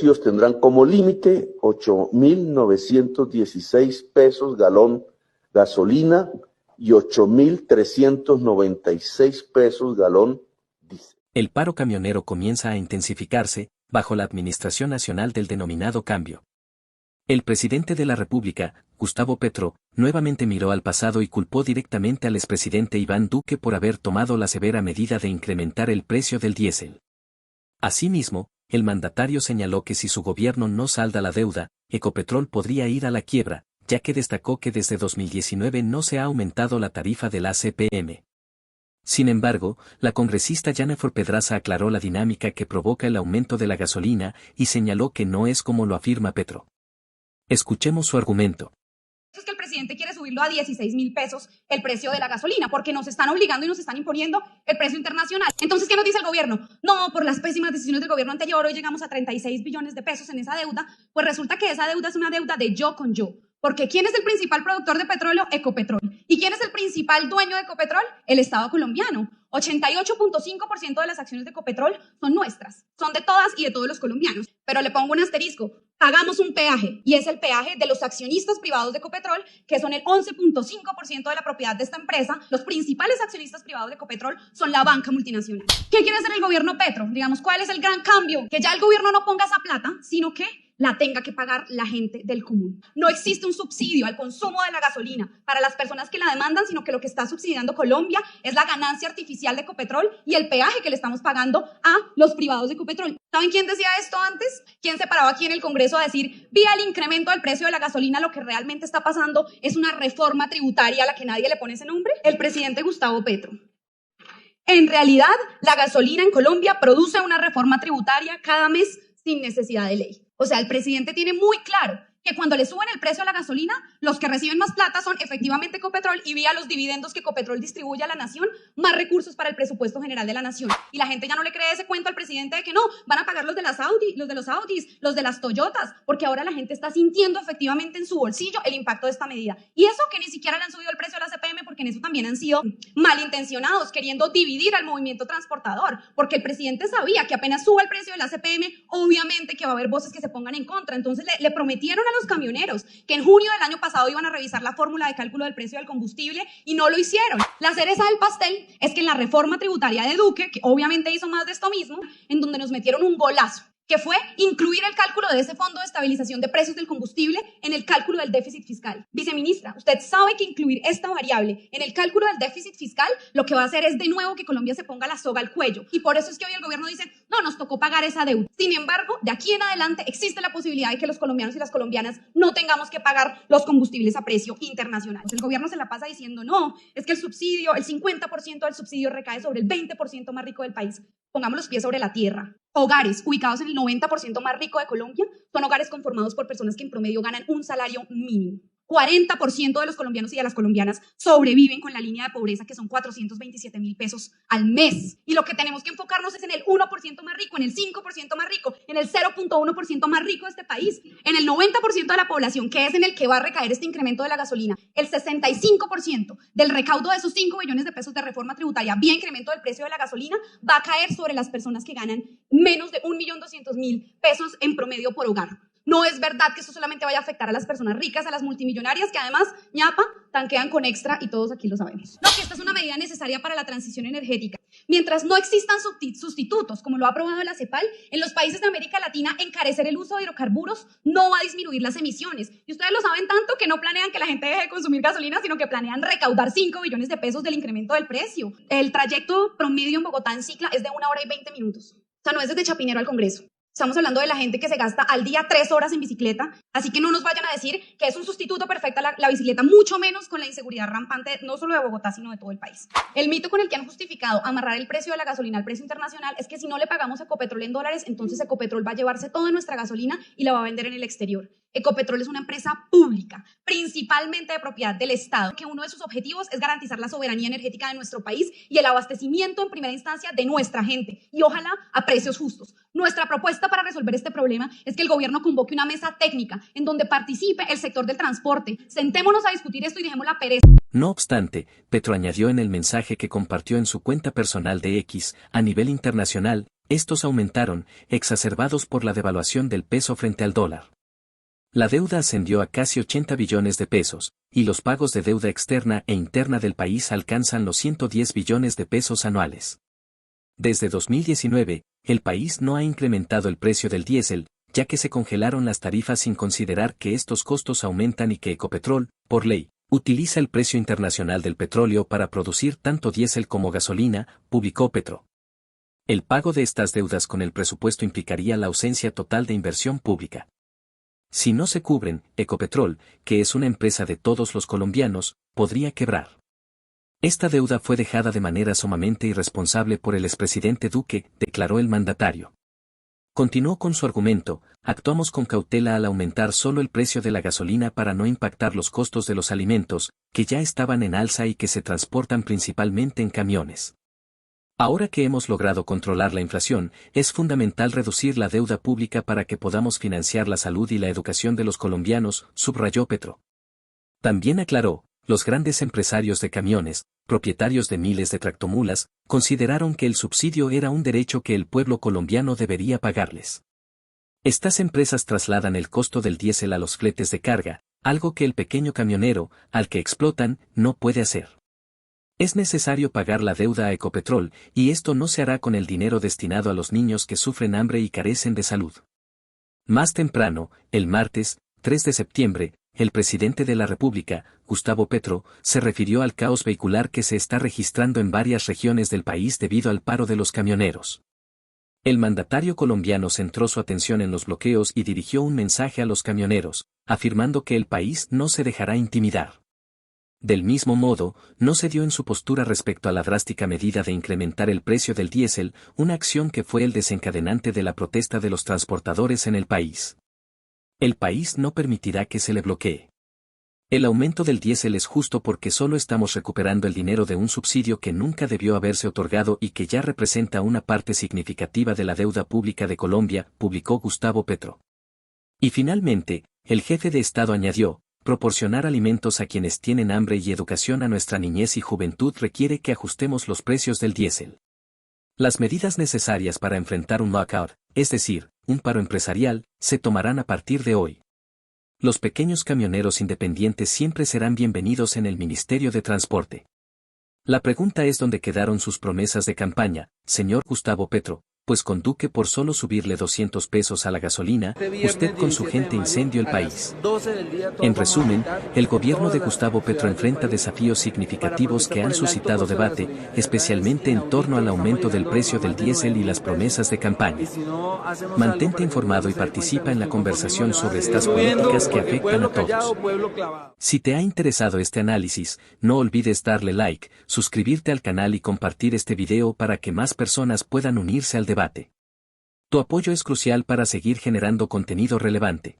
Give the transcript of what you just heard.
precios tendrán como límite 8.916 pesos galón gasolina y 8.396 pesos galón diésel. El paro camionero comienza a intensificarse bajo la Administración Nacional del denominado cambio. El presidente de la República, Gustavo Petro, nuevamente miró al pasado y culpó directamente al expresidente Iván Duque por haber tomado la severa medida de incrementar el precio del diésel. Asimismo, el mandatario señaló que si su gobierno no salda la deuda, Ecopetrol podría ir a la quiebra, ya que destacó que desde 2019 no se ha aumentado la tarifa del ACPM. Sin embargo, la congresista Jennifer Pedraza aclaró la dinámica que provoca el aumento de la gasolina y señaló que no es como lo afirma Petro. Escuchemos su argumento. Es que el presidente quiere subirlo a 16.000 pesos el precio de la gasolina, porque nos están obligando y nos están imponiendo el precio internacional. Entonces, ¿qué nos dice el gobierno? No, por las pésimas decisiones del gobierno anterior, hoy llegamos a 36 billones de pesos en esa deuda. Pues resulta que esa deuda es una deuda de yo con yo. Porque ¿quién es el principal productor de petróleo? Ecopetrol. ¿Y quién es el principal dueño de Ecopetrol? El Estado colombiano. 88.5% de las acciones de Ecopetrol son nuestras, son de todas y de todos los colombianos. Pero le pongo un asterisco, pagamos un peaje y es el peaje de los accionistas privados de Ecopetrol, que son el 11.5% de la propiedad de esta empresa. Los principales accionistas privados de Ecopetrol son la banca multinacional. ¿Qué quiere hacer el gobierno Petro? Digamos, ¿cuál es el gran cambio? Que ya el gobierno no ponga esa plata, sino que la tenga que pagar la gente del común. No existe un subsidio al consumo de la gasolina para las personas que la demandan, sino que lo que está subsidiando Colombia es la ganancia artificial de Ecopetrol y el peaje que le estamos pagando a los privados de Ecopetrol. ¿Saben quién decía esto antes? ¿Quién se paraba aquí en el Congreso a decir, vía el incremento del precio de la gasolina, lo que realmente está pasando es una reforma tributaria a la que nadie le pone ese nombre? El presidente Gustavo Petro. En realidad, la gasolina en Colombia produce una reforma tributaria cada mes sin necesidad de ley. O sea, el presidente tiene muy claro que cuando le suben el precio a la gasolina, los que reciben más plata son efectivamente Ecopetrol y vía los dividendos que Ecopetrol distribuye a la nación, más recursos para el presupuesto general de la nación. Y la gente ya no le cree ese cuento al presidente de que no, van a pagar los de los Audis, los de las Toyotas, porque ahora la gente está sintiendo efectivamente en su bolsillo el impacto de esta medida. Y eso que ni siquiera le han subido el precio a la CPM, porque en eso también han sido malintencionados, queriendo dividir al movimiento transportador, porque el presidente sabía que apenas suba el precio de la CPM, obviamente que va a haber voces que se pongan en contra. Entonces le prometieron a los camioneros que en junio del año pasado iban a revisar la fórmula de cálculo del precio del combustible y no lo hicieron. La cereza del pastel es que en la reforma tributaria de Duque, que obviamente hizo más de esto mismo, en donde nos metieron un golazo, que fue incluir el cálculo de ese fondo de estabilización de precios del combustible en el cálculo del déficit fiscal. Viceministra, usted sabe que incluir esta variable en el cálculo del déficit fiscal lo que va a hacer es de nuevo que Colombia se ponga la soga al cuello. Y por eso es que hoy el gobierno dice, no, nos tocó pagar esa deuda. Sin embargo, de aquí en adelante existe la posibilidad de que los colombianos y las colombianas no tengamos que pagar los combustibles a precio internacional. El gobierno se la pasa diciendo, no, es que el subsidio, el 50% del subsidio recae sobre el 20% más rico del país. Pongamos los pies sobre la tierra. Hogares ubicados en el 90% más rico de Colombia son hogares conformados por personas que en promedio ganan un salario mínimo. 40% de los colombianos y de las colombianas sobreviven con la línea de pobreza, que son 427.000 pesos al mes. Y lo que tenemos que enfocarnos es en el 1% más rico, en el 5% más rico, en el 0.1% más rico de este país, en el 90% de la población, que es en el que va a recaer este incremento de la gasolina. El 65% del recaudo de esos 5 billones de pesos de reforma tributaria vía incremento del precio de la gasolina va a caer sobre las personas que ganan menos de 1.200.000 pesos en promedio por hogar. No es verdad que esto solamente vaya a afectar a las personas ricas, a las multimillonarias, que además, ñapa, tanquean con extra y todos aquí lo sabemos. No, que esta es una medida necesaria para la transición energética. Mientras no existan sustitutos, como lo ha aprobado la CEPAL, en los países de América Latina, encarecer el uso de hidrocarburos no va a disminuir las emisiones. Y ustedes lo saben tanto que no planean que la gente deje de consumir gasolina, sino que planean recaudar 5 billones de pesos del incremento del precio. El trayecto promedio en Bogotá en cicla es de 1 hora y 20 minutos. O sea, no es desde Chapinero al Congreso. Estamos hablando de la gente que se gasta al día 3 horas en bicicleta, así que no nos vayan a decir que es un sustituto perfecto a la bicicleta, mucho menos con la inseguridad rampante, no solo de Bogotá, sino de todo el país. El mito con el que han justificado amarrar el precio de la gasolina al precio internacional es que si no le pagamos a Ecopetrol en dólares, entonces Ecopetrol va a llevarse toda nuestra gasolina y la va a vender en el exterior. Ecopetrol es una empresa pública, principalmente de propiedad del Estado, que uno de sus objetivos es garantizar la soberanía energética de nuestro país y el abastecimiento en primera instancia de nuestra gente, y ojalá a precios justos. Nuestra propuesta para resolver este problema es que el gobierno convoque una mesa técnica en donde participe el sector del transporte. Sentémonos a discutir esto y dejemos la pereza. No obstante, Petro añadió en el mensaje que compartió en su cuenta personal de X, a nivel internacional, estos aumentaron, exacerbados por la devaluación del peso frente al dólar. La deuda ascendió a casi 80 billones de pesos, y los pagos de deuda externa e interna del país alcanzan los 110 billones de pesos anuales. Desde 2019, el país no ha incrementado el precio del diésel, ya que se congelaron las tarifas sin considerar que estos costos aumentan y que Ecopetrol, por ley, utiliza el precio internacional del petróleo para producir tanto diésel como gasolina, publicó Petro. El pago de estas deudas con el presupuesto implicaría la ausencia total de inversión pública. Si no se cubren, Ecopetrol, que es una empresa de todos los colombianos, podría quebrar. Esta deuda fue dejada de manera sumamente irresponsable por el expresidente Duque, declaró el mandatario. Continuó con su argumento: actuamos con cautela al aumentar solo el precio de la gasolina para no impactar los costos de los alimentos, que ya estaban en alza y que se transportan principalmente en camiones. Ahora que hemos logrado controlar la inflación, es fundamental reducir la deuda pública para que podamos financiar la salud y la educación de los colombianos, subrayó Petro. También aclaró: los grandes empresarios de camiones, propietarios de miles de tractomulas, consideraron que el subsidio era un derecho que el pueblo colombiano debería pagarles. Estas empresas trasladan el costo del diésel a los fletes de carga, algo que el pequeño camionero, al que explotan, no puede hacer. Es necesario pagar la deuda a Ecopetrol, y esto no se hará con el dinero destinado a los niños que sufren hambre y carecen de salud. Más temprano, el martes, 3 de septiembre, el presidente de la República, Gustavo Petro, se refirió al caos vehicular que se está registrando en varias regiones del país debido al paro de los camioneros. El mandatario colombiano centró su atención en los bloqueos y dirigió un mensaje a los camioneros, afirmando que el país no se dejará intimidar. Del mismo modo, no cedió en su postura respecto a la drástica medida de incrementar el precio del diésel, una acción que fue el desencadenante de la protesta de los transportadores en el país. El país no permitirá que se le bloquee. El aumento del diésel es justo porque solo estamos recuperando el dinero de un subsidio que nunca debió haberse otorgado y que ya representa una parte significativa de la deuda pública de Colombia, publicó Gustavo Petro. Y finalmente, el jefe de Estado añadió: proporcionar alimentos a quienes tienen hambre y educación a nuestra niñez y juventud requiere que ajustemos los precios del diésel. Las medidas necesarias para enfrentar un lockout, es decir, un paro empresarial, se tomarán a partir de hoy. Los pequeños camioneros independientes siempre serán bienvenidos en el Ministerio de Transporte. La pregunta es: ¿dónde quedaron sus promesas de campaña, señor Gustavo Petro? Pues con Duque por solo subirle 200 pesos a la gasolina, usted con su gente incendió el país. En resumen, el gobierno de Gustavo Petro enfrenta desafíos significativos que han suscitado debate, especialmente en torno al aumento del precio del diésel y las promesas de campaña. Mantente informado y participa en la conversación sobre estas políticas que afectan a todos. Si te ha interesado este análisis, no olvides darle like, suscribirte al canal y compartir este video para que más personas puedan unirse al debate. Tu apoyo es crucial para seguir generando contenido relevante.